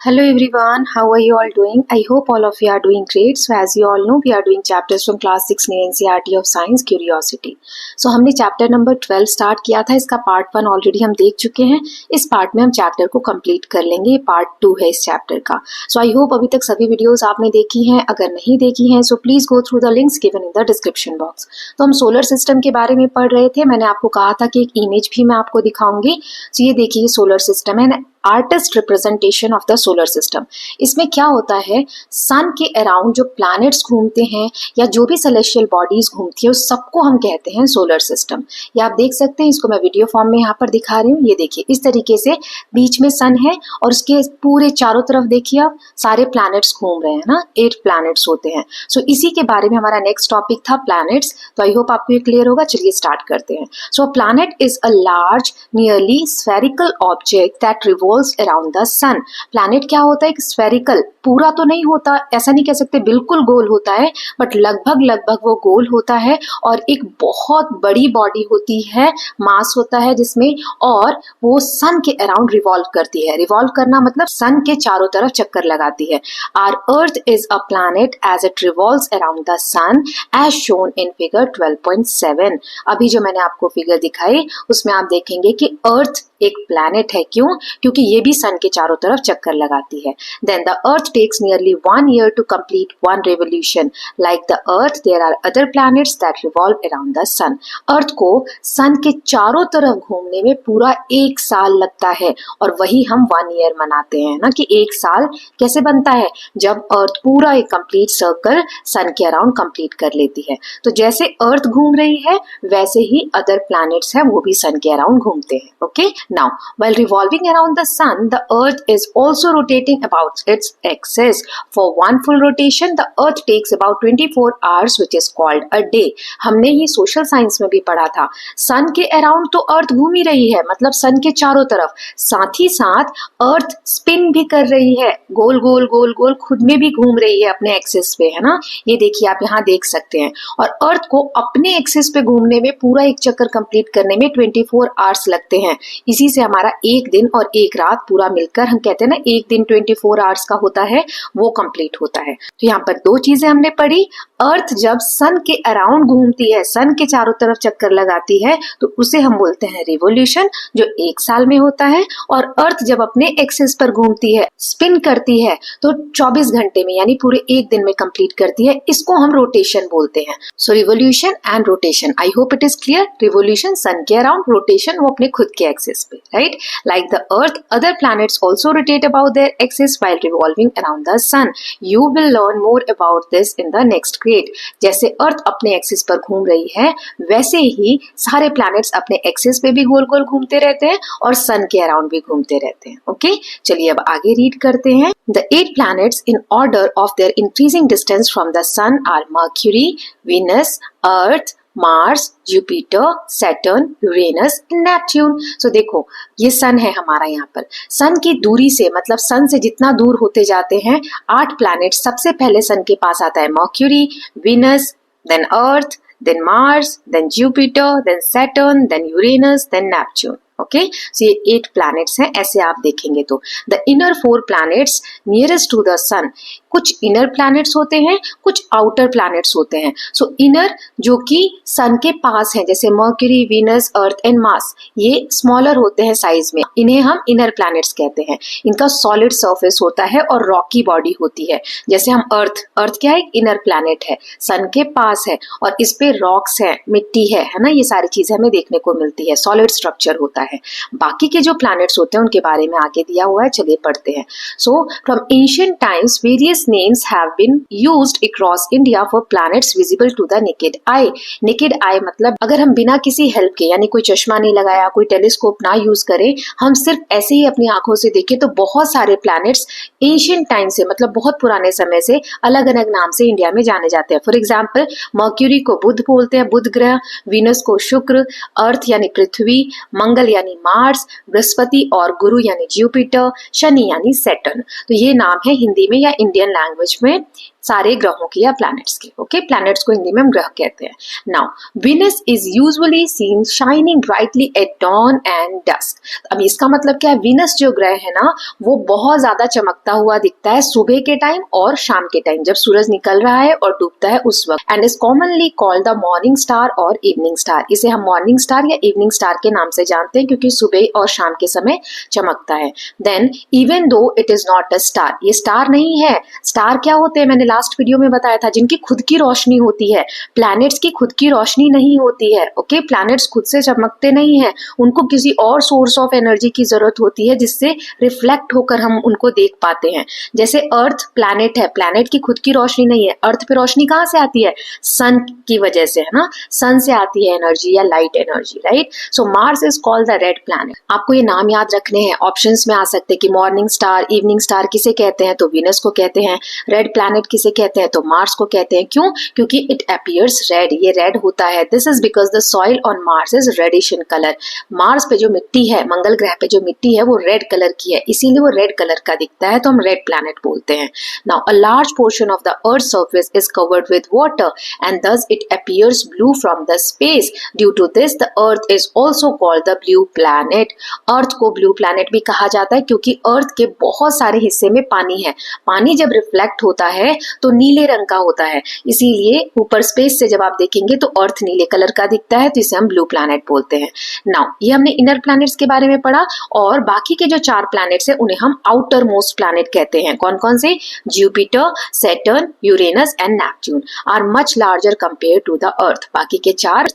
Hello everyone, how are you all doing? I hope all of you are doing great. So as you all know, we are doing chapters from class 6 new NCERT of Science Curiosity. So हमने chapter number 12 start किया था, इसका part 1 already हम देख चुके हैं. इस part में हम चैप्टर को कंप्लीट कर लेंगे. पार्ट 2 है इस चैप्टर का. सो आई होप अभी तक सभी वीडियोस आपने देखी हैं. अगर नहीं देखी हैं so please go through the links given in the description box. तो हम सोलर सिस्टम के बारे में पढ़ रहे थे. मैंने आपको कहा था कि एक इमेज भी मैं आपको दिखाऊंगी. सो ये देखिए सोलर सिस्टम है, artist representation of the solar system. इसमें क्या होता है, सन के अराउंड जो प्लैनेट्स घूमते हैं या जो भी सेलेस्टियल बॉडीज घूमती है उस सबको हम कहते हैं सोलर सिस्टम. ये आप देख सकते हैं, इसको मैं वीडियो फॉर्म में यहाँ पर दिखा रही हूँ. ये देखिए इस तरीके से बीच में सन है और उसके पूरे चारों तरफ देखिए आप सारे प्लैनेट्स घूम रहे हैं ना, 8 प्लैनेट्स होते हैं. सो इसी के बारे में हमारा नेक्स्ट टॉपिक था प्लैनेट्स. तो आई होप आपको ये क्लियर होगा. चलिए स्टार्ट करते हैं. So planet is a large nearly spherical object that around the sun. Planet क्या होता है, एक स्फेरिकल, पूरा तो नहीं होता, ऐसा नहीं कह सकते बिल्कुल गोल होता है, बट लगभग वो गोल होता है और एक बहुत बड़ी बॉडी होती है, मास होता है जिसमें, और वो सन के अराउंड रिवॉल्व करती है. रिवॉल्व करना मतलब सन के चारों तरफ चक्कर लगाती है. Our Earth is a planet as it revolves around the sun as shown in figure 12.7. अभी जो मैंने आपको फिगर दिखाई उसमें आप देखेंगे कि अर्थ एक प्लैनेट है. क्यों? क्योंकि ये भी सन के चारों तरफ चक्कर लगाती है. Then the earth takes nearly 1 year to complete 1 revolution. Like the earth there are other planets that revolve around the sun. Earth को सन के चारों तरफ घूमने में पूरा 1 साल लगता है और वही हम 1 year मनाते हैं ना, कि 1 साल कैसे बनता है, जब अर्थ पूरा एक कंप्लीट सर्कल सन के अराउंड कंप्लीट कर लेती है. तो जैसे अर्थ घूम रही है वैसे ही अदर प्लैनेट्स हैं वो भी सन के अराउंड घूमते हैं. Okay. Now, while revolving around the sun, the earth is also rotating about its axis. For one full rotation, the earth takes about 24 hours, which is called a day. हमने ये social science में भी पढ़ा था. सन के around तो अर्थ घूम ही रही है, मतलब सन के चारों तरफ, साथ ही साथ अर्थ स्पिन भी कर रही है, गोल गोल गोल गोल खुद में भी घूम रही है अपने एक्सिस पे, है ना. ये देखिए आप यहाँ देख सकते हैं. और अर्थ को अपने एक्सिस पे घूमने में पूरा एक चक्कर कंप्लीट करने में 24 आवर्स लगते हैं. इसी से हमारा एक दिन और एक रात पूरा मिलकर हम कहते हैं ना, एक दिन 24 आवर्स का होता है, वो कंप्लीट होता है. तो यहाँ पर 2 चीजें हमने पढ़ी. अर्थ जब सन के अराउंड घूमती है, सन के चारों तरफ चक्कर लगाती है, तो उसे हम बोलते हैं रिवोल्यूशन, जो 1 साल में होता है. और अर्थ जब अपने एक्सिस पर घूमती है, स्पिन करती है, तो 24 घंटे में यानी पूरे एक दिन में कंप्लीट करती है. इसको हम रोटेशन बोलते हैं. So revolution and rotation, I hope it is clear. Revolution sun के अराउंड, रोटेशन वो अपने खुद के एक्सिस पे, right? Like the earth, other planets also rotate about their axis while revolving around the sun. You will learn more about this in the next grade. जैसे अर्थ अपने axis पर घूम रही है वैसे ही सारे प्लैनेट्स अपने एक्सिस पे भी गोल गोल घूमते रहते हैं और सन के अराउंड भी घूमते रहते हैं. ओके, चलिए अब आगे रीड करते हैं. The 8 planets in order of their increasing distance from the sun are Mercury, Venus, Earth, Mars, Jupiter, Saturn, Uranus, Neptune. So देखो ये सन है हमारा. यहाँ पर सन की दूरी से, मतलब सन से जितना दूर होते जाते हैं, 8 प्लैनेट. सबसे पहले सन के पास आता है Mercury, Venus, then Earth, then Mars, then Jupiter, then Saturn, then Uranus, then Neptune. Okay, so ये 8 प्लैनेट्स हैं. ऐसे आप देखेंगे तो the inner 4 planets nearest to the sun. कुछ इनर प्लैनेट्स होते हैं, कुछ आउटर प्लैनेट्स होते हैं. सो इनर जो कि सन के पास हैं, जैसे mercury, Venus, earth and Mars, ये स्मॉलर होते हैं साइज में, इन्हें हम इनर प्लैनेट्स कहते हैं. इनका सॉलिड सरफेस होता है और रॉकी बॉडी होती है. जैसे हम अर्थ क्या है, एक इनर प्लैनेट है, सन के पास है और इस पे रॉक्स है, मिट्टी है ना. ये सारी चीजें हमें देखने को मिलती है, सॉलिड स्ट्रक्चर होता है. बाकी के जो प्लैनेट्स होते हैं उनके बारे में आगे दिया हुआ है, चलिए पढ़ते हैं. So from ancient times various names have been used across India for planets visible to the naked eye. Naked eye मतलब अगर हम बिना किसी हेल्प के, यानी कोई चश्मा नहीं लगाया, कोई टेलीस्कोप ना यूज करें, हम सिर्फ ऐसे ही अपनी आंखों से देखें तो बहुत सारे प्लैनेट्स एंशिएंट टाइम से, मतलब बहुत पुराने समय से अलग अलग नाम से इंडिया में जाने जाते हैं. फॉर एग्जाम्पल मर्क्यूरी को बुध बोलते हैं, बुध ग्रह, वीनस को शुक्र, अर्थ यानी पृथ्वी, मंगल यानी मार्स, बृहस्पति और गुरु यानी जुपिटर, शनि यानी सैटर्न. तो ये नाम है हिंदी में या इंडियन लैंग्वेज में सारे ग्रहों की या प्लैनेट्स की। ओके, प्लैनेट्स को हिंदी में हम ग्रह कहते हैं। Now Venus is usually seen shining brightly at dawn and dusk. अब इसका मतलब क्या है, वीनस जो ग्रह है ना वो बहुत ज्यादा चमकता हुआ दिखता है सुबह के टाइम और शाम के टाइम, जब सूरज निकल रहा है और डूबता है उस वक्त, and is commonly called the morning star और इवनिंग स्टार। इसे हम मॉर्निंग स्टार या इवनिंग स्टार के नाम से जानते हैं क्योंकि सुबह और शाम के समय चमकता है। Then even though it is not a star, ये स्टार नहीं है। स्टार क्या होते हैं, मैंने लास्ट वीडियो में बताया था, जिनकी खुद की रोशनी होती है। प्लैनेट्स की खुद की रोशनी नहीं होती है। ओके, प्लैनेट्स खुद से चमकते नहीं है, उनको किसी और सोर्स ऑफ एनर्जी की जरूरत होती है जिससे रिफ्लेक्ट होकर हम उनको देख पाते हैं। जैसे अर्थ प्लैनेट है, प्लैनेट की खुद की रोशनी नहीं है। अर्थ पे रोशनी कहाँ से आती है, सन की वजह से, है ना, सन से आती है एनर्जी या light energy, right. So Mars is called the red planet. आपको ये नाम याद रखने हैं, ऑप्शंस में आ सकते हैं कि मॉर्निंग स्टार, इवनिंग स्टार किसे कहते हैं, तो वीनस को कहते हैं। रेड प्लैनेट किसे कहते हैं, तो मार्स को कहते हैं। क्यों, क्योंकि इट अपीयर्स रेड, ये रेड होता है। This is because the soil on Mars is reddish in colour. Mars पे जो मिट्टी है, मंगल ग्रह पे जो मिट्टी है वो रेड कलर की है, इसीलिए वो रेड कलर का दिखता है, तो हम रेड प्लैनेट बोलते हैं। Now a large portion of the earth surface is covered with water and thus it appears blue from the space. Due to this the earth is also called the blue planet. अर्थ को blue planet भी कहा जाता है क्योंकि अर्थ के बहुत सारे हिस्से में पानी है। पानी जब रिफ्लेक्ट होता है तो नीले रंग का होता है, इसीलिए ऊपर स्पेस से जब आप देखेंगे तो अर्थ नीले कलर का दिखता है, तो इसे हम ब्लू प्लैनेट बोलते हैं। नाउ ये हमने इनर प्लैनेट्स के बारे में पढ़ा, और बाकी के जो 4 प्लैनेट्स हैं उन्हें हम आउटर मोस्ट प्लैनेट कहते हैं। कौन कौन से, Jupiter, Saturn, Uranus and Neptune are much larger compare to the Earth. बाकी के 4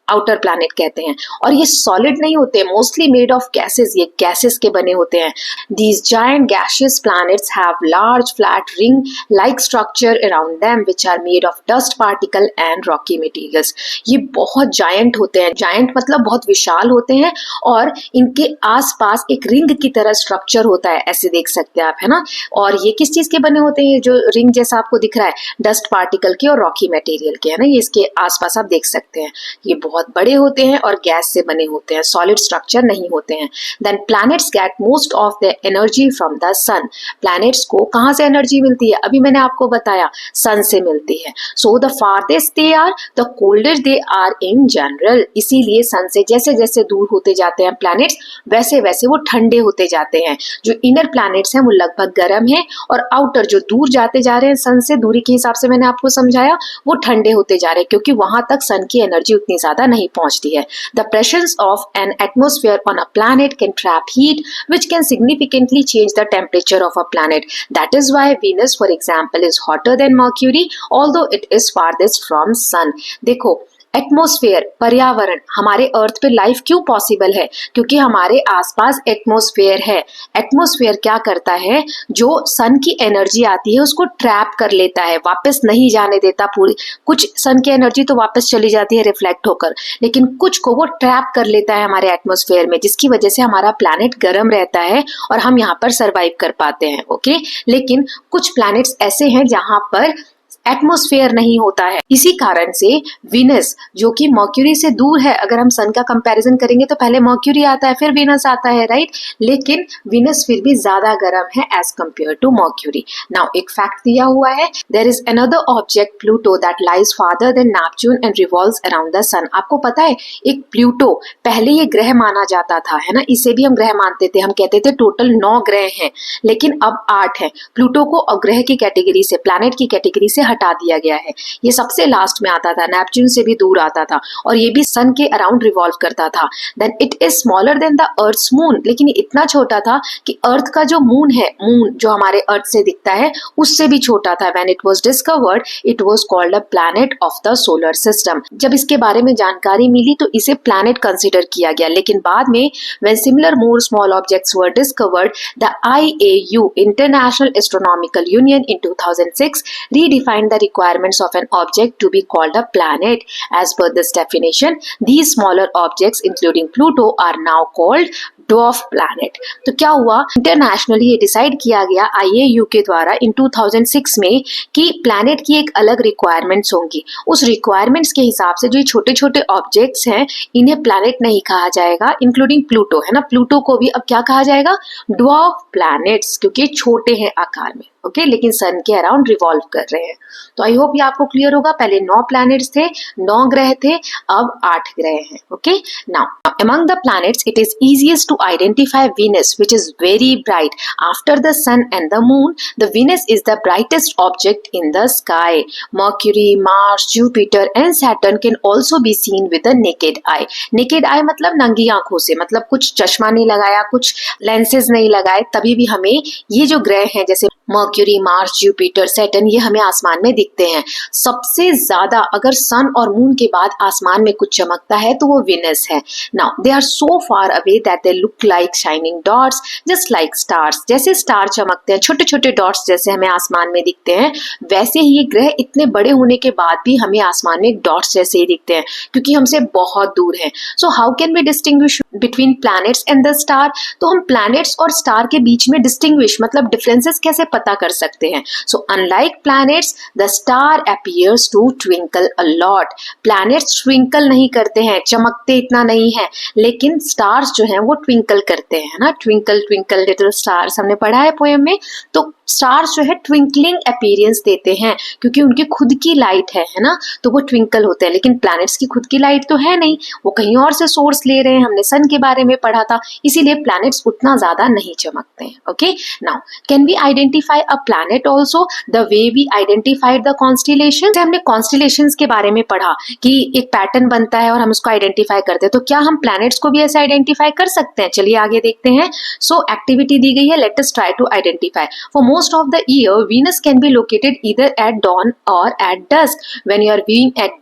आउटर प्लैनेट कहते हैं, और ये सॉलिड नहीं होते, मोस्टली मेड ऑफ गैसेस, ये गैसेस के बने होते हैं। These giant gaseous planets have large flat ring like structure around them which are made of dust particle and rocky materials. ये बहुत जायंट होते हैं, जायंट मतलब बहुत विशाल होते हैं, और इनके आसपास एक रिंग की तरह स्ट्रक्चर होता है, ऐसे देख सकते हैं आप, है ना। और ये किस चीज के बने होते हैं, जो रिंग जैसा आपको दिख रहा है, डस्ट पार्टिकल के और रॉकी मटेरियल के, है ना। ये इसके आसपास आप देख सकते हैं, ये बहुत बड़े होते हैं और गैस से बने होते हैं, सॉलिड स्ट्रक्चर नहीं होते हैं। Then planets get most of the energy from the sun. Planets को कहां से एनर्जी मिलती है, अभी मैंने आपको बताया, सन से मिलती है। So the farthest they are the colder they are in general. इसीलिए सन से जैसे जैसे दूर होते जाते हैं प्लैनेट्स, वैसे वैसे वो ठंडे होते जाते हैं। जो इनर प्लैनेट्स हैं वो लगभग गर्म है, और आउटर जो दूर जाते जा रहे हैं सन से, दूरी के हिसाब से मैंने आपको समझाया, वो ठंडे होते जा रहे हैं क्योंकि वहां तक सन की एनर्जी उतनी ज्यादा नहीं पहुंचती है। The presence of an atmosphere on a planet can trap heat, which can significantly change the temperature of a planet. That is why Venus, for example, is hotter than Mercury, although it is farthest from Sun. देखो, atmosphere, पर्यावरण, हमारे अर्थ पे life क्यों possible है, क्योंकि हमारे आसपास atmosphere है। एटमॉस्फेयर क्या करता है, जो सन की एनर्जी आती है उसको ट्रैप कर लेता है, वापस नहीं जाने देता पूरी। कुछ सन की एनर्जी तो वापस चली जाती है रिफ्लेक्ट होकर, लेकिन कुछ को वो ट्रैप कर लेता है हमारे एटमॉस्फेयर में, जिसकी वजह से हमारा प्लैनेट गर्म रहता है और हम यहाँ पर सर्वाइव कर पाते हैं। ओके, लेकिन कुछ प्लैनेट्स ऐसे हैं जहां पर एटमॉस्फेयर नहीं होता है। इसी कारण से वीनस, जो कि मर्क्यूरी से दूर है, अगर हम सन का कंपैरिजन करेंगे तो पहले मर्क्यूरी आता है फिर वीनस आता है, राइट। लेकिन वीनस फिर भी ज्यादा गर्म है as compare to Mercury. Now एक फैक्ट दिया हुआ है, there is another object Pluto that lies farther than Neptune and revolves around the sun. आपको पता है, एक प्लूटो, पहले ये ग्रह माना जाता था, है ना, इसे भी हम ग्रह मानते थे, हम कहते थे टोटल 9 ग्रह हैं, लेकिन अब 8 है। प्लूटो को अग्रह की कैटेगरी से, प्लैनेट की कैटेगरी से हटा दिया गया है। ये सबसे लास्ट में आता था, नेपच्यून से भी दूर आता था, और ये भी सन के अराउंड रिवॉल्व करता था। Then it is smaller than the Earth's moon, लेकिन इतना छोटा था कि अर्थ का जो मून है, मून जो हमारे अर्थ से दिखता है, उससे भी छोटा था। When it was discovered it was called a planet of the solar system. जब इसके बारे में जानकारी मिली तो इसे प्लैनेट कंसीडर किया गया, लेकिन बाद में when similar more small objects were discovered, the IAU international astronomical union in 2006 redefined and the requirements of an object to be called a planet. As per this definition, these smaller objects including Pluto are now called dwarf planet. तो क्या हुआ, internationally ये decide किया गया IAU के द्वारा इन 2006 में कि प्लैनेट की एक अलग रिक्वायरमेंट्स होंगी. उस रिक्वायरमेंट्स के हिसाब से जो छोटे छोटे ऑब्जेक्ट्स हैं इन्हें प्लैनेट नहीं कहा जाएगा, इंक्लूडिंग प्लूटो, है ना. प्लूटो को भी अब क्या कहा जाएगा, ड्वार्फ प्लैनेट्स, क्योंकि छोटे हैं आकार में. ओके लेकिन सन के अराउंड रिवॉल्व कर रहे हैं. तो आई होप ये आपको क्लियर होगा. पहले 9 प्लैनेट्स थे, 9 ग्रह थे, अब 8 ग्रह हैं. Okay now among the planets it is easiest to identify Venus, which is very bright. After the sun and the moon, the Venus is the brightest object in the sky. Mercury, Mars, Jupiter and Saturn can also be seen with the naked eye. Naked eye मतलब नंगी आंखों से, मतलब कुछ चश्मा नहीं लगाया, कुछ लेंसेज नहीं लगाए, तभी भी हमें ये जो ग्रह हैं जैसे मर्क्यूरी, मार्स, जुपिटर, सैटर्न, ये हमें आसमान में दिखते हैं. सबसे ज्यादा अगर सन और मून के बाद आसमान में कुछ चमकता है तो वो विनस है. Now they are so far away that they look like shining dots, just like stars. जैसे स्टार चमकते हैं, छोटे छोटे डॉट्स जैसे हमें आसमान में दिखते हैं, वैसे ही ये ग्रह इतने बड़े होने के बाद भी हमें आसमान में डॉट्स जैसे ही दिखते हैं, क्योंकि हमसे बहुत दूर हैं. So how can we distinguish between planets and the star? तो हम प्लैनेट्स और स्टार के बीच में डिस्टिंग्विश मतलब डिफरेंसेस कैसे पता कर सकते हैं? So unlike planets the star appears to twinkle a lot. Planets twinkle नहीं करते हैं, चमकते इतना नहीं है, लेकिन स्टार्स जो हैं वो ट्विंकल करते हैं ना. ट्विंकल ट्विंकल लिटिल स्टार्स हमने पढ़ा है पोएम में. तो स्टार्स जो है ट्विंकलिंग अपीयरेंस देते हैं क्योंकि उनकी खुद की लाइट है ना, तो वो ट्विंकल होते हैं. लेकिन प्लैनेट्स की खुद की लाइट तो है नहीं, वो कहीं और से सोर्स ले रहे हैं. हमने सन के बारे में पढ़ा था, इसीलिए प्लैनेट्स उतना ज्यादा नहीं चमकते हैं. Okay now can we identify a planet also the way we identified the constellation? हमने कॉन्स्टिलेशंस के बारे में पढ़ा कि एक पैटर्न बनता है और हम उसको आइडेंटिफाई करते हैं. तो क्या हम प्लैनेट्स को भी ऐसे आइडेंटिफाई कर सकते हैं? चलिए आगे देखते हैं. सो एक्टिविटी दी गई है, let us try to identify. For most of the year, Venus can be located either at dawn or at dusk. When you are viewing at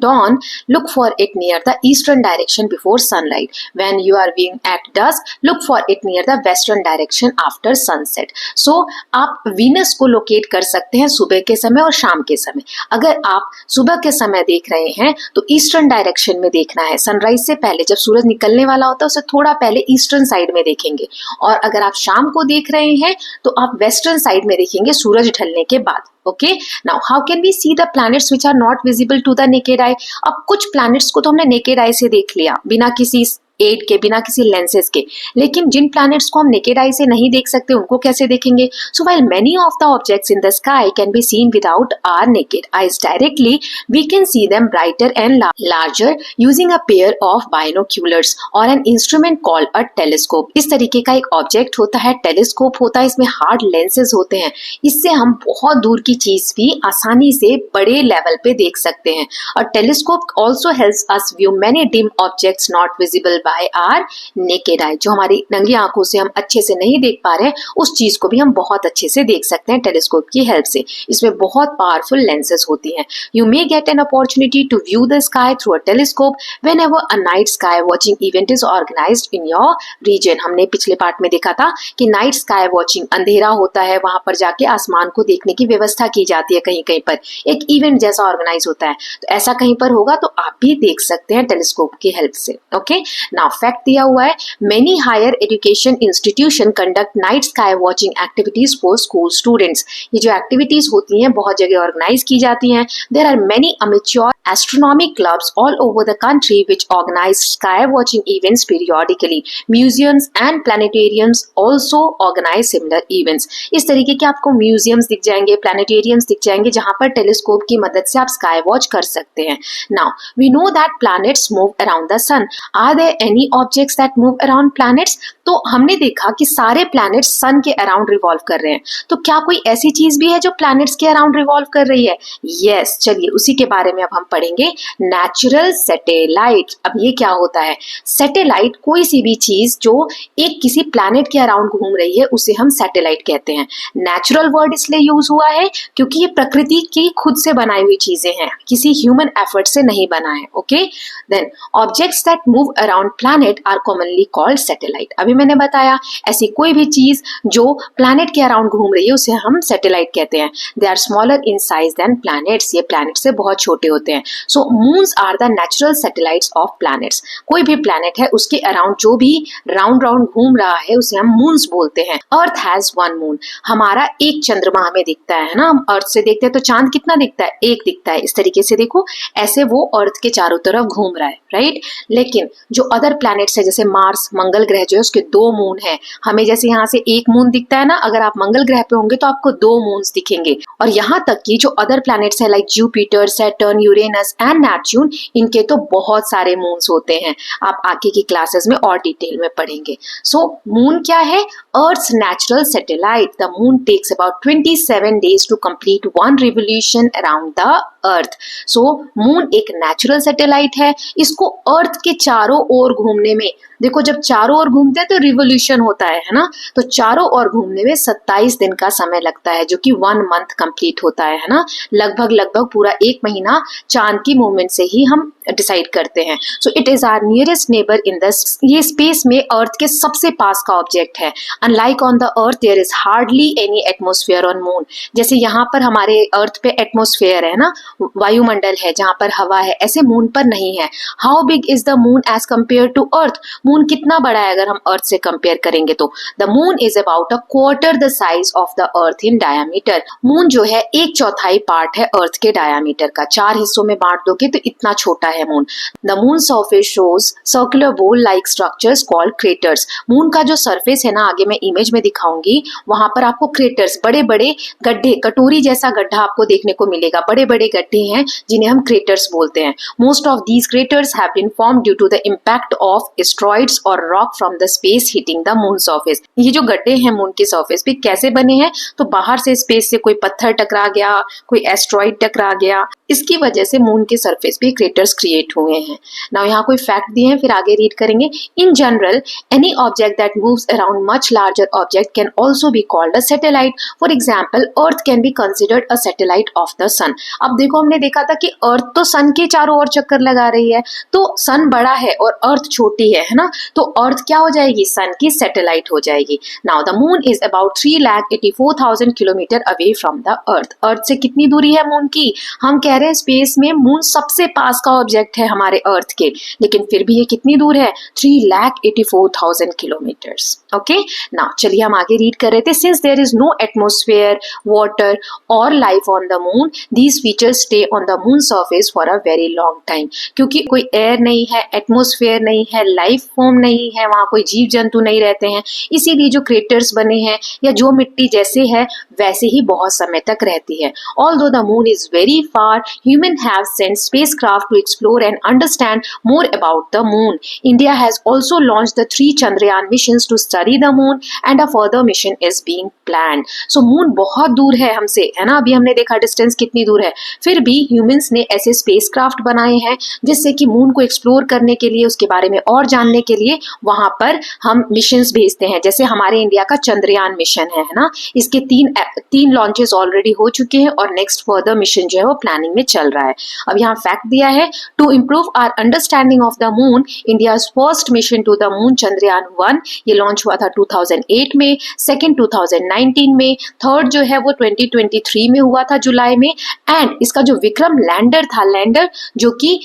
dawn, look for it near the eastern direction before sunlight. When you are viewing at dusk, look for it near the western direction after sunset. So आप Venus को locate कर सकते हैं सुबह के समय और शाम के समय. अगर आप सुबह के समय देख रहे हैं तो ईस्टर्न डायरेक्शन में देखना है. सनराइज से पहले, जब सूरज निकलने वाला होता है उससे थोड़ा पहले ईस्टर्न साइड में देखेंगे. और अगर आप शाम को देख रहे हैं तो आप वेस्टर्न साइड में देखेंगे सूरज ढलने के बाद. Okay now how can we see the planets which are not visible to the naked eye? अब कुछ प्लैनेट्स को तो हमने नेकेड आई से देख लिया, बिना किसी एड के, बिना किसी लेंसेज के, लेकिन जिन प्लैनेट्स को हम नेकेड आई से नहीं देख सकते उनको कैसे देखेंगे? So while many of the objects in the sky can be seen without our naked eyes directly, we can see them brighter and larger using a pair of binoculars और an instrument called a telescope. इस तरीके का एक object होता है, telescope होता है, इसमें हार्ड लेंसेज होते हैं. इससे हम बहुत दूर की चीज भी आसानी से बड़े लेवल पे देख सकते हैं. और telescope also helps us view many dim objects not visible by our naked eye. जो हमारी नंगी आंखों से हम अच्छे से नहीं देख पा रहे हैं उस चीज को भी हम बहुत अच्छे से देख सकते हैं टेलीस्कोप की हेल्प से. इसमें बहुत पावरफुल लेंसेज होती हैं. You may get an opportunity to view the sky through a telescope whenever a night sky watching event is organised in your region. हमने पिछले पार्ट में देखा था कि नाइट स्काई वॉचिंग, अंधेरा होता है, वहां पर जाके आसमान को देखने की व्यवस्था की जाती है. कहीं कहीं पर एक इवेंट जैसा ऑर्गेनाइज होता है, तो ऐसा कहीं पर होगा तो आप भी देख सकते हैं टेलीस्कोप की हेल्प से. ओके नाउ फैक्ट दिया हुआ है, many higher education institution conduct night sky watching activities for school students. ये जो एक्टिविटीज होती हैं बहुत जगह ऑर्गेनाइज की जाती हैं. There are many amateur astronomy clubs all over the country which organize sky watching events periodically. Museums and planetariums also organize similar events. इस तरीके के आपको म्यूजियम्स दिख जाएंगे, प्लानिटेरियम्स दिख जाएंगे जहां पर टेलीस्कोप की मदद से आप स्काई वॉच कर सकते हैं. Now we know that planets move around the sun. Are there any objects that move around planets? तो हमने देखा कि सारे प्लैनेट्स सन के अराउंड रिवॉल्व कर रहे हैं. तो क्या कोई ऐसी चीज भी है जो प्लैनेट्स के अराउंड रिवॉल्व कर रही है? यस, चलिए उसी के बारे में अब हम पढ़ेंगे. Natural satellite. अब ये क्या होता है? सैटेलाइट कोई सी भी चीज जो एक किसी प्लैनेट के अराउंड घूम रही है उसे हम सैटेलाइट कहते हैं. नेचुरल वर्ड इसलिए यूज हुआ है क्योंकि ये प्रकृति की खुद से बनाई हुई चीजें हैं, किसी ह्यूमन एफर्ट से नहीं बना है. Okay then objects that move around planet are commonly called satellite. अभी मैंने बताया। ऐसी कोई भी चीज जो प्लैनेट के अराउंड घूम रही है उसे हम सैटेलाइट कहते हैं। They are smaller in size than planets, ये प्लैनेट से बहुत छोटे होते हैं। So moons are the natural satellites of planets. कोई भी प्लैनेट है उसके अराउंड जो भी राउंड राउंड घूम रहा है उसे हम मून्स बोलते हैं। अर्थ हैज वन मून, हमारा एक चंद्रमा हमें दिखता है ना, हम अर्थ से देखते हैं तो चांद कितना दिखता है, एक दिखता है। इस तरीके से देखो, ऐसे वो अर्थ के चारों तरफ घूम रहा है, राइट। लेकिन जो अदर प्लैनेट्स है जैसे मार्स, मंगल ग्रह जो है उसके 2 मून है। हमें जैसे यहाँ से एक मून दिखता है ना, अगर आप मंगल ग्रह पे होंगे तो आपको 2 मून्स दिखेंगे। और यहाँ तक कि जो अदर प्लैनेट्स है like Jupiter, Saturn, Uranus and Neptune, इनके तो बहुत सारे मून्स होते हैं। आप आगे की क्लासेस में और डिटेल में पढ़ेंगे। सो मून क्या है? Earth's natural satellite. The moon takes about 27 days to complete one revolution around the Earth. सो मून एक नेचुरल सैटेलाइट है। इसको अर्थ के चारों ओर घूमने में, देखो जब चारों ओर घूमते हैं तो रिवोल्यूशन होता है ना, तो चारों ओर घूमने में 27 दिन का समय लगता है, जो कि 1 month कंप्लीट होता है ना। लगभग पूरा 1 महीना चांद की मूवमेंट से ही हम डिसाइड करते हैं। So it is our nearest neighbour in the, ये स्पेस में अर्थ के सबसे पास का ऑब्जेक्ट है। Unlike on the earth there is hardly any atmosphere on moon. जैसे यहाँ पर हमारे अर्थ पे एटमॉस्फेयर है ना, वायुमंडल है जहां पर हवा है, ऐसे मून पर नहीं है। How big is the moon as compare to Earth? Moon कितना बड़ा है अगर हम अर्थ से कंपेयर करेंगे तो? The moon is about a quarter the size of the earth in diameter. Moon जो है 1/4 पार्ट है अर्थ के डायमीटर का। 4 हिस्सों में बांट दोगे तो इतना छोटा है moon. The moon surface shows circular bowl like structures called craters. Moon का जो सरफेस है ना, आगे मैं इमेज में दिखाऊंगी, वहां पर आपको क्रेटर्स, बड़े बड़े गड्ढे, कटोरी जैसा गड्ढा आपको देखने को मिलेगा। बड़े बड़े गड्ढे हैं जिन्हें हम क्रेटर्स बोलते हैं। Most of these craters have been formed due to the impact of asteroids और rock from the space hitting the moon surface. ये जो गड्ढे हैं मून के सरफेस पे कैसे बने हैं? तो बाहर से स्पेस से कोई पत्थर टकरा गया, कोई एस्ट्रॉइड टकरा गया, इसकी वजह से मून के सरफेस पे क्रेटर्स क्रिएट हुए हैं। नाउ यहाँ कोई फैक्ट दिए हैं, फिर आगे रीड करेंगे। In general any object that moves around much larger object can also be called a satellite. For example earth can be considered a satellite of the sun. अब देखो हमने देखा था कि अर्थ तो सन के चारों ओर चक्कर लगा रही है, तो सन बड़ा है और अर्थ छोटी है ना, तो अर्थ क्या हो जाएगी? सन की सैटेलाइट हो जाएगी। Now the moon is about 3,84,000 kilometre away from the earth. Earth से कितनी दूरी है मून की? हम कह रहे हैं स्पेस में मून सबसे पास का ऑब्जेक्ट है हमारे अर्थ के, लेकिन फिर भी ये कितनी दूर है? 3,84,000 किलोमीटर्स। ओके, नाउ चलिए हम आगे रीड कर रहे थे। Since there is no atmosphere, water और life on the moon, these features stay on the moon surface for a very long time. क्योंकि कोई एयर नहीं है, एटमॉस्फेयर नहीं है, लाइफ फॉर्म नहीं है, वहां कोई जीव जंतु नहीं रहते हैं, इसीलिए जो क्रेटर्स बने हैं या जो मिट्टी जैसे है वैसे ही बहुत समय तक रहती है। Although the moon is very far, humans have sent spacecraft to explore and understand more about the moon. India has also launched the 3 Chandrayaan missions to study the moon, and a further mission is being planned. So moon बहुत दूर है हमसे, है ना, अभी हमने देखा distance कितनी दूर है, फिर भी ह्यूमंस ने ऐसे स्पेसक्राफ्ट बनाए हैं जिससे कि मून को एक्सप्लोर करने के लिए, उसके बारे में और जानने के लिए वहां पर हम मिशंस भेजते हैं। जैसे हमारे इंडिया का चंद्रयान मिशन है ना, इसके 3 लॉन्चेस ऑलरेडी हो चुके हैं और नेक्स्ट फर्दर मिशन जो है वो प्लानिंग में चल रहा है। अब यहाँ फैक्ट दिया है, to improve our understanding of the moon, India's first mission to the moon Chandrayaan 1, ये लॉन्च हुआ था 2008 में, सेकेंड 2019 में, थर्ड जो है वो 2023 में हुआ था जुलाई में, एंड इसका जो विक्रम लैंडर था, लैंडर जो कि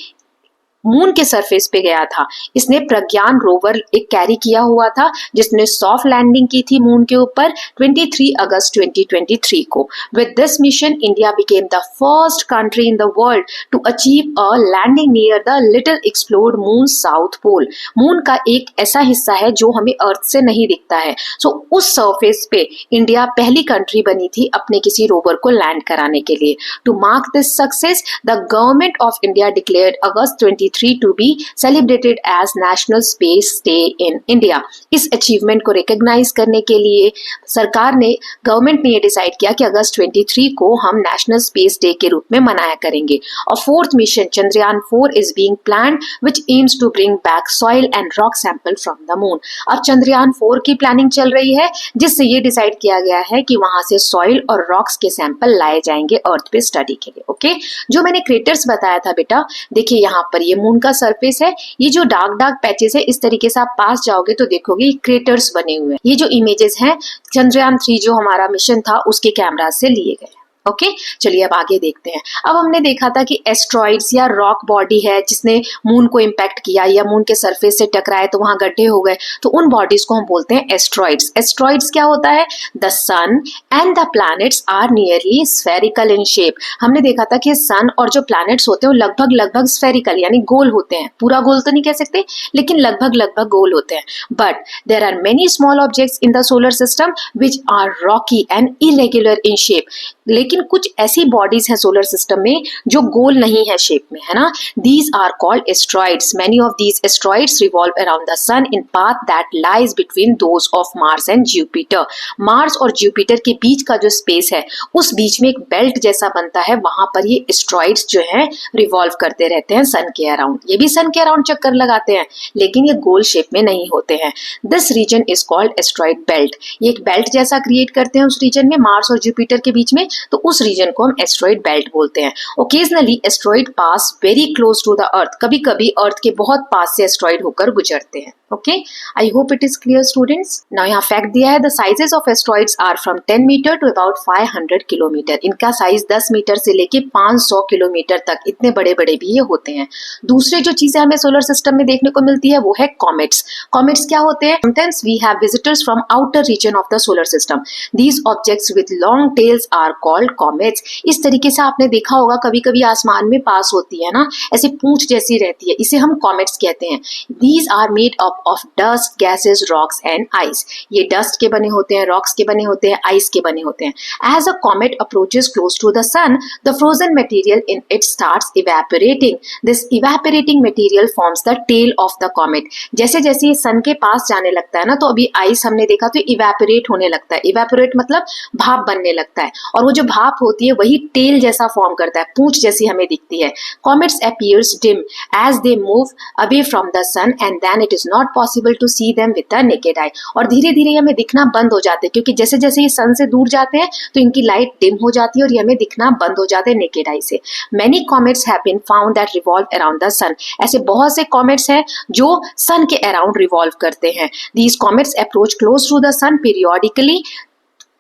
मून के सरफेस पे गया था, इसने प्रज्ञान रोवर एक कैरी किया हुआ था जिसने सॉफ्ट लैंडिंग की थी मून के ऊपर 23 अगस्त 2023 को। With this mission India became the first country in the world to achieve a landing near the little explored moon south pole. मून का एक ऐसा हिस्सा है जो हमें अर्थ से नहीं दिखता है, सो उस सरफेस पे इंडिया पहली कंट्री बनी थी अपने किसी रोवर को लैंड कराने के लिए। To mark this success the government of India declared August 23 to be celebrated as National Space Day in India। इस अचीवमेंट को रिकॉग्नाइज करने के लिए सरकार ने, गवर्नमेंट ने ये डिसाइड किया कि अगस्त 23 को हम नेशनल स्पेस डे के रूप में मनाया करेंगे। और 4th mission Chandrayaan 4 is being planned which aims to bring back soil and rock sample from the moon. अब चंद्रयान 4 की प्लानिंग चल रही है जिससे ये डिसाइड किया गया है कि वहां से सॉइल और रॉक्स के सैंपल लाए जाएंगे अर्थ पे स्टडी के लिए। ओके, जो मैंने क्रेटर्स बताया था बेटा, देखिए यहाँ पर ये मून का सरफेस है, ये जो डार्क डार्क पैचेस है, इस तरीके से आप पास जाओगे तो देखोगे क्रेटर्स बने हुए हैं। ये जो इमेजेस हैं चंद्रयान 3 जो हमारा मिशन था उसके कैमरा से लिए गए। ओके चलिए अब आगे देखते हैं। अब हमने देखा था कि एस्ट्रॉइड्स या रॉक बॉडी है जिसने मून को इम्पैक्ट किया या मून के सरफेस से टकराए तो वहां गड्ढे हो गए, तो उन बॉडीज को हम बोलते हैं एस्ट्रॉइड्स। एस्ट्रॉइड्स क्या होता है? The sun and the planets are nearly spherical in shape. हमने देखा था कि सन और जो प्लैनेट्स होते हैं वो लगभग लगभग स्फेरिकल यानी गोल होते हैं। पूरा गोल तो नहीं कह सकते लेकिन लगभग लगभग गोल होते हैं। But there are many small objects in the solar system which are rocky and irregular in shape. लेकिन कुछ ऐसी बॉडीज हैं सोलर सिस्टम में जो गोल नहीं है शेप में, है ना। These are called asteroids. Many of these asteroids revolve around the sun in path that lies between those of Mars and Jupiter. Mars और जुपिटर के बीच का जो स्पेस है उस बीच में एक बेल्ट जैसा बनता है, वहां पर ये एस्ट्रॉइड्स जो है रिवॉल्व करते रहते हैं सन के अराउंड। ये भी सन के अराउंड चक्कर लगाते हैं लेकिन ये गोल शेप में नहीं होते हैं। This region is called asteroid belt. ये एक बेल्ट जैसा क्रिएट करते हैं उस रीजन में, मार्स और जुपिटर के बीच में, तो उस रीजन को हम एस्ट्रॉइड बेल्ट बोलते हैं। Occasionally asteroid pass very close to the Earth. कभी कभी अर्थ के बहुत पास से एस्ट्रॉइड होकर गुजरते हैं। Okay I hope it is clear students. Now यहाँ फैक्ट दिया है, the sizes of asteroids are from 10 metre to about 500 kilometre. इनका साइज 10 मीटर से लेके 500 किलोमीटर तक, इतने बड़े बड़े भी ये होते हैं। दूसरे जो चीजें हमें सोलर सिस्टम में देखने को मिलती है वो है कॉमेट्स। कॉमेट्स क्या होते हैं? Sometimes we have visitors from outer region of the solar system. These objects with long tails are called comets. इस तरीके से आपने देखा होगा कभी कभी आसमान में पास होती है ना, ऐसे पूंछ जैसी रहती है, इसे हम कॉमेट्स कहते हैं। These are made up of dust, gases, rocks and ice. ये dust के बने होते हैं, rocks के बने होते हैं, ice के बने होते हैं। As a comet approaches close to the sun, the frozen material in it starts evaporating. This evaporating material forms the tail of the comet. जैसे जैसे ये सन के पास जाने लगता है ना, तो अभी ice हमने देखा तो evaporate होने लगता है। evaporate मतलब भाप बनने लगता है, और वो जो भाप होती है वही टेल जैसा फॉर्म करता है, पूंछ जैसी हमें दिखती है। Comets appears dim as they move away from the sun and then it is not possible to see them with the naked eye. और धीरे धीरे हमें दिखना बंद हो जाते हैं क्योंकि जैसे जैसे ये सन से दूर जाते हैं तो इनकी लाइट डिम हो जाती है और ये हमें दिखना बंद हो जाते हैं नेकेड आई से। Many comets have been found that revolve around the sun. ऐसे बहुत से कॉमेट्स हैं जो सन के अराउंड रिवॉल्व करते हैं। These comets approach close to the sun periodically.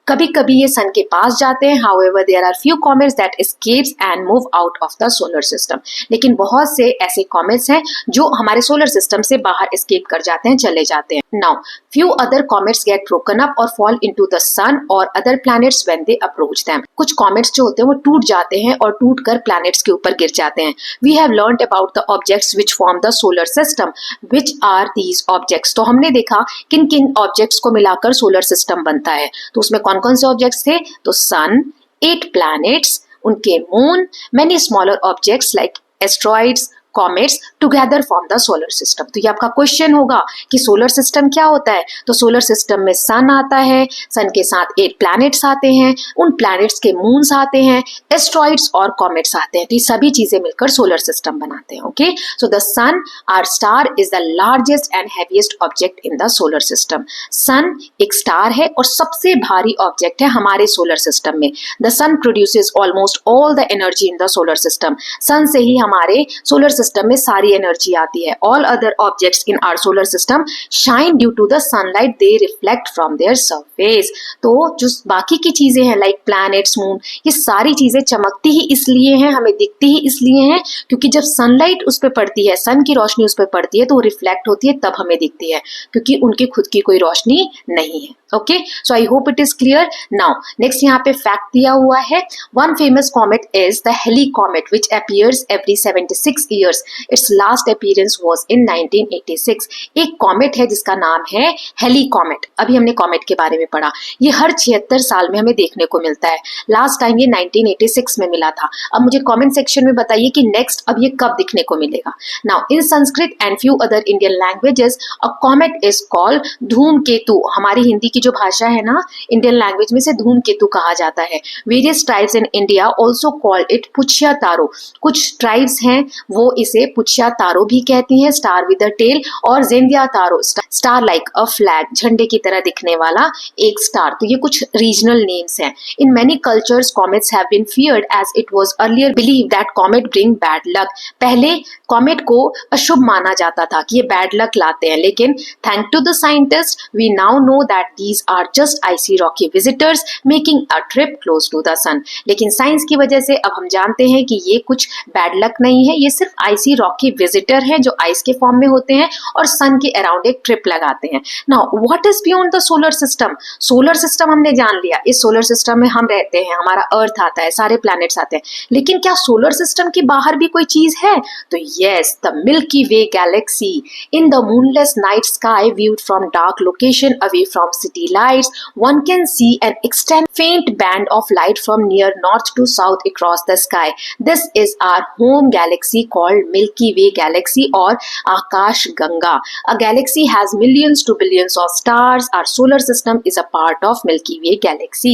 कभी कभी ये सन के पास जाते हैं। However, there are few comets that escapes and move out of the solar system. लेकिन बहुत से ऐसे कॉमेट्स हैं जो हमारे सोलर सिस्टम से बाहर एस्केप कर जाते हैं, चले जाते हैं। Now, few other comets get broken up or fall into the sun or other planets when they approach them. कुछ कॉमेट्स जो होते हैं वो टूट जाते हैं और टूट कर प्लैनेट्स के ऊपर गिर जाते हैं। We have learned about the objects which form the solar system. Which are these objects? तो हमने देखा किन किन ऑब्जेक्ट्स को मिलाकर सोलर सिस्टम बनता है। तो उसमें कौन कौन से ऑब्जेक्ट्स थे? तो सन, 8 प्लैनेट्स, उनके moon, many smaller objects like asteroids, comets together form the solar system. तो ये आपका क्वेश्चन होगा कि सोलर सिस्टम क्या होता है। तो सोलर सिस्टम में सन आता है, सन के साथ 8 प्लैनेट्स आते हैं, उन प्लैनेट्स के मून्स आते हैं, एस्ट्रॉइड्स और कॉमेट्स आते हैं। तो ये सभी चीजें मिलकर सोलर सिस्टम बनाते हैं। Okay so the sun our star is the largest and heaviest object in the solar system. Sun एक स्टार है और सबसे भारी ऑब्जेक्ट है हमारे सोलर सिस्टम में। The sun produces almost all the energy in the solar system. Sun से ही हमारे सोलर सिस्टम में सारी एनर्जी आती है। All other objects in our solar system shine due to the sunlight they reflect from their surface. तो जो बाकी की चीजें हैं लाइक प्लैनेट्स, मून, ये सारी चीजें चमकती ही इसलिए हैं, हमें दिखती ही इसलिए हैं क्योंकि जब सनलाइट उस पर पड़ती है, सन की रोशनी उस पर पड़ती है तो वो रिफ्लेक्ट होती है, तब हमें दिखती है, क्योंकि उनकी खुद की कोई रोशनी नहीं है। Okay so I hope it is clear. Now next यहाँ पे फैक्ट दिया हुआ है, one famous comet is the Halley comet which appears every 76 years. Its last appearance was in 1986। एक कॉमेट है जिसका नाम है हेली कॉमेट। अभी हमने कॉमेट के बारे में पढ़ा, ये हर 76 साल में हमें देखने को मिलता है। लास्ट टाइम ये 1986 में मिला था। अब मुझे कमेंट सेक्शन में बताइए कि नेक्स्ट अब ये कब दिखने को मिलेगा। Now in Sanskrit and few other Indian languages a comet is called धूमकेतु। हमारी हिंदी की जो भाषा है ना, इंडियन लैंग्वेज में से धूमकेतु कहा जाता है। Various tribes in India also call it पुच्छया तारो। कुछ ट्राइब्स हैं वो इसे पुच्छिया तारो भी कहती हैं, स्टार विद अ टेल, और जेंदिया तारो, स्टार लाइक अ फ्लैग, झंडे की तरह दिखने वाला एक स्टार। तो ये कुछ रीजनल नेम्स हैं। In many cultures comets have been feared as it was earlier believe that comet bring bad luck. पहले कॉमेट को अशुभ माना जाता था कि ये बैड लक लाते हैं, लेकिन thank to the scientist we now know that these are just icy rocky visitors making a trip close to the sun. लेकिन साइंस की वजह से अब हम जानते हैं कि ये कुछ बैड लक नहीं है, ये सिर्फ आइसी रॉकी विजिटर हैं जो आइस के फॉर्म में होते हैं और सन के अराउंड एक ट्रिप लगाते हैं। Now what is beyond the solar system? Solar system हमने जान लिया, इस सोलर सिस्टम में हम रहते हैं, हमारा अर्थ आता है, सारे प्लैनेट्स आते हैं, लेकिन क्या सोलर सिस्टम के बाहर भी कोई चीज है? तो yes, the Milky Way galaxy. In the moonless night sky viewed from dark location away from city lights, one can see an extend faint band of light from near north to south across the sky. This is our home galaxy called Milky Way galaxy और Akash Ganga. A galaxy has millions to billions of stars. Our solar system is a part of Milky Way galaxy.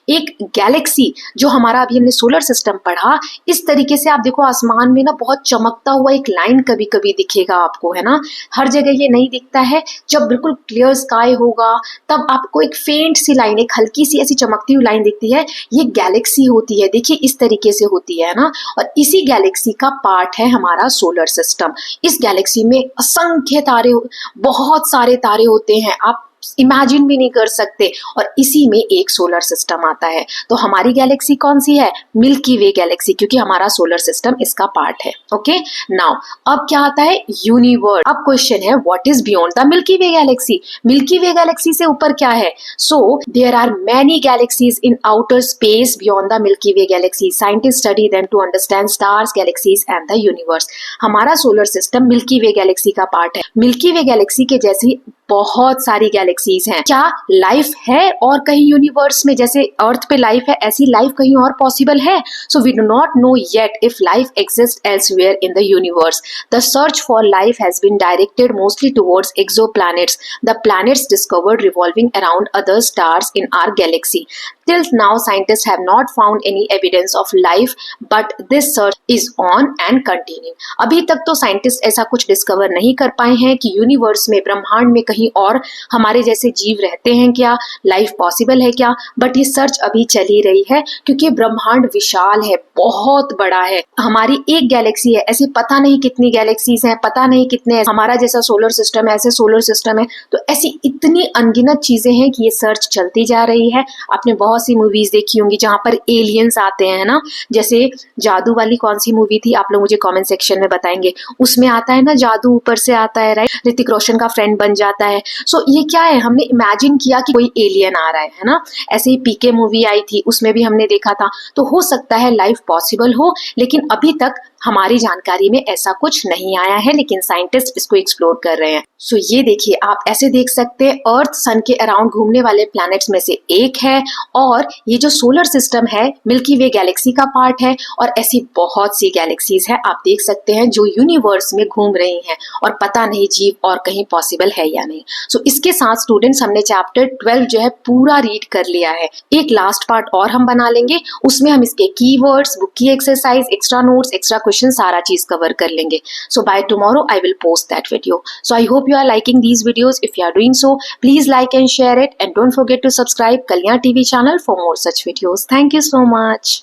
एक Galaxy जो हमारा अभी हमने solar system पढ़ा, इस तरीके से आप देखो आसमान में ना बहुत चमकता हुआ एक लाइन कभी कभी दिखेगा आपको, है ना। हर जगह ये नहीं दिखता है, जब बिल्कुल क्लियर स्काई होगा तब आपको एक फेंट सी लाइन, एक हल्की सी ऐसी चमकती हुई लाइन दिखती है, ये गैलेक्सी होती है। देखिए इस तरीके से होती है ना, और इसी गैलेक्सी का पार्ट है हमारा सोलर सिस्टम। इस गैलेक्सी में असंख्य तारे, बहुत सारे तारे होते हैं, आप इमेजिन भी नहीं कर सकते, और इसी में एक सोलर सिस्टम आता है। तो हमारी गैलेक्सी कौन सी है? मिल्की वे गैलेक्सी, क्योंकि हमारा सोलर सिस्टम इसका पार्ट है। ओके, नाउ अब क्या आता है? यूनिवर्स। अब क्वेश्चन है what is beyond the Milky Way galaxy? Milky Way galaxy से ऊपर क्या है? So there are many galaxies in outer space beyond the Milky Way galaxy. Scientist study them to understand stars, galaxies and the universe. हमारा solar system Milky Way galaxy का part है। Milky Way galaxy के जैसी बहुत सारी galaxies हैं। क्या life है और कहीं यूनिवर्स में? जैसे अर्थ पे लाइफ है, ऐसी लाइफ कहीं और पॉसिबल है? So we do not know yet if life exist elsewhere in the universe. The search for life has been directed mostly towards exoplanets, the planets discovered revolving around other stars in our galaxy. Till now, scientists have not found any evidence of life, but this search is on and continuing. अभी तक तो scientist ऐसा कुछ discover नहीं कर पाए हैं कि यूनिवर्स में, ब्रह्मांड में कहीं और हमारे जैसे जीव रहते हैं क्या, लाइफ पॉसिबल है क्या, बट ये सर्च अभी चल ही रही है, क्योंकि ब्रह्मांड विशाल है, बहुत बड़ा है। हमारी एक गैलेक्सी है, ऐसी पता नहीं कितनी गैलेक्सीज हैं, पता नहीं कितने हमारा जैसा सोलर सिस्टम है, ऐसे सोलर सिस्टम है, तो ऐसी इतनी अनगिनत चीजें हैं कि ये सर्च चलती जा रही है। आपने बहुत सी मूवीज देखी होंगी जहां पर एलियंस आते हैं ना, जैसे जादू वाली कौन सी मूवी थी, आप लोग मुझे कमेंट सेक्शन में बताएंगे। उसमें आता है ना, जादू ऊपर से आता है, राइट, ऋतिक रोशन का फ्रेंड बन जाता है। सो ये क्या है, हमने इमेजिन किया कि कोई एलियन आ रहा है ना। ऐसे ही पीके मूवी आई थी, उसमें भी हमने देखा था। तो हो सकता है लाइफ पॉसिबल हो, लेकिन अभी तक हमारी जानकारी में ऐसा कुछ नहीं आया है, लेकिन साइंटिस्ट इसको एक्सप्लोर कर रहे हैं। सो ये देखिए, आप ऐसे देख सकते हैं, अर्थ सन के अराउंड घूमने वाले प्लैनेट्स में से एक है, और ये जो सोलर सिस्टम है मिल्की वे गैलेक्सी का पार्ट है, और ऐसी बहुत सी गैलेक्सीज हैं आप देख सकते हैं जो यूनिवर्स में घूम रही हैं, और पता नहीं जीव और कहीं पॉसिबल है या नहीं। सो इसके साथ स्टूडेंट्स हमने चैप्टर 12 जो है पूरा रीड कर लिया है। एक लास्ट पार्ट और हम बना लेंगे, उसमें हम इसके कीवर्ड्स, बुक की exercise, extra notes, extra question, सारा चीज कवर कर लेंगे। So by tomorrow I will post that video. So I hope you are liking these videos. If you are doing so, please like and share it, and don't forget to subscribe Kalyan TV channel for more such videos. Thank you so much.